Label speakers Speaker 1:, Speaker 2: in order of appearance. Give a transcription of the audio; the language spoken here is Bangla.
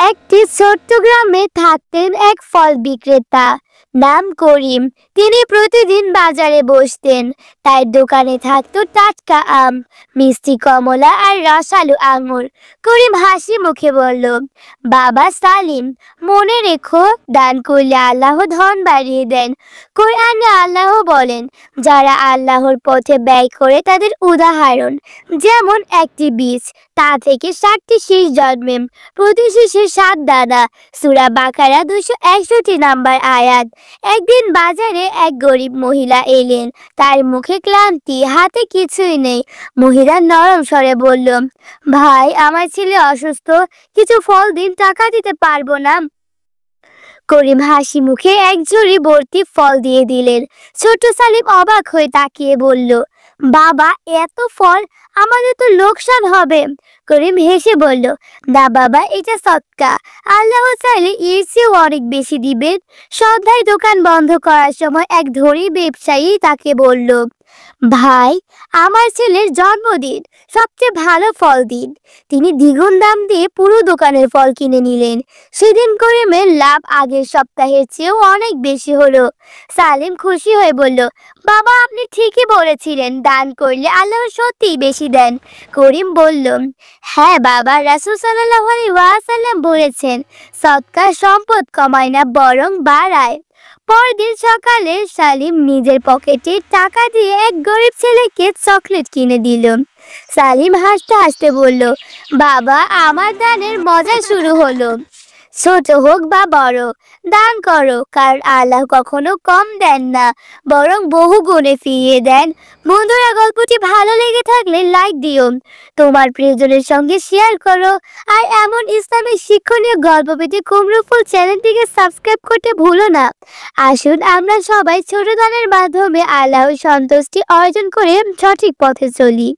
Speaker 1: একটি ছোট্ট গ্রামে থাকতেন এক ফল বিক্রেতা, নাম করিম। তিনি প্রতিদিন বাজারে বসতেন। তার দোকানে থাকতো টাটকা আম, মিষ্টি কমলা আর রসালো আঙুর। করিম হাসি মুখে বলল, বাবা সালিম, মনে রেখো, দান করলে আল্লাহ ধন বাড়িয়ে দেন। কোরআনে আল্লাহ বলেন, যারা আল্লাহর পথে ব্যয় করে তাদের উদাহরণ যেমন একটি বীজ, তা থেকে 60টি শীষ জন্মে, প্রতি শীষে 7 দানা। সূরা বাকারা 261 নম্বর আয়াত। একদিন বাজারে এক গরিব মহিলা এলেন। তার মুখে ক্লান্তি, হাতে কিছুই নেই। মহিলা নরম স্বরে বলল, ভাই, আমার ছেলে অসুস্থ, কিছু ফল দিন, টাকা দিতে পারবো না। করিম হাসি মুখে এক ঝুড়ি ভর্তি ফল দিয়ে দিলেন। ছোট সালিম অবাক হয়ে তাকিয়ে বলল, বাবা, এত ফল, আমাদের তো লোকসান হবে। করিম হেসে বলল, না বাবা, এটা সদকা, আল্লাহ চাইলে এর চেয়েও অনেক বেশি দিবেন। সন্ধ্যায় দোকান বন্ধ করার সময় এক ধনী ব্যবসায়ী তাকে বলল, ভাই, আমার ছেলের জন্মদিন, সবচেয়ে ভালো ফল দিন। তিনি দ্বিগুণ দাম দিয়ে পুরো দোকানের ফল কিনে নিলেন। সেদিন করিমের লাভ আগের সপ্তাহের চেয়েও অনেক বেশি হলো। সালিম খুশি হয়ে বলল, বাবা, আপনি ঠিকই বলেছিলেন, দান করলে আল্লাহ সত্যিই বেশি দেন। করিম বলল, হ্যাঁ বাবা, রাসূল সাল্লাল্লাহু আলাইহি ওয়াসাল্লাম বলেছেন, সদকা সম্পদ কমায় না, বরং বাড়ায়। পরদিন সকালে সালিম নিজের পকেটে টাকা দিয়ে এক গরিব ছেলেকে চকলেট কিনে দিল। সালিম হাসতে হাসতে বলল, বাবা, আমার দানের মজা শুরু হলো। ছোট হোক বা বড়, দান করো, কারণ আল্লাহ কখনো কম দেন না, বরং বহু গুণে ফিরিয়ে দেন। বন্ধুরা, গল্পটি ভালো লেগে থাকলে লাইক দিও, তোমার প্রিয়জনের সঙ্গে শেয়ার করো। আর এমন ইসলামিক শিক্ষণীয় গল্প পেতে কুমড়োফুল চ্যানেলটিকে সাবস্ক্রাইব করতে ভুলো না। আসুন আমরা সবাই ছোট দানের মাধ্যমে আল্লাহর সন্তুষ্টি অর্জন করে সঠিক পথে চলি।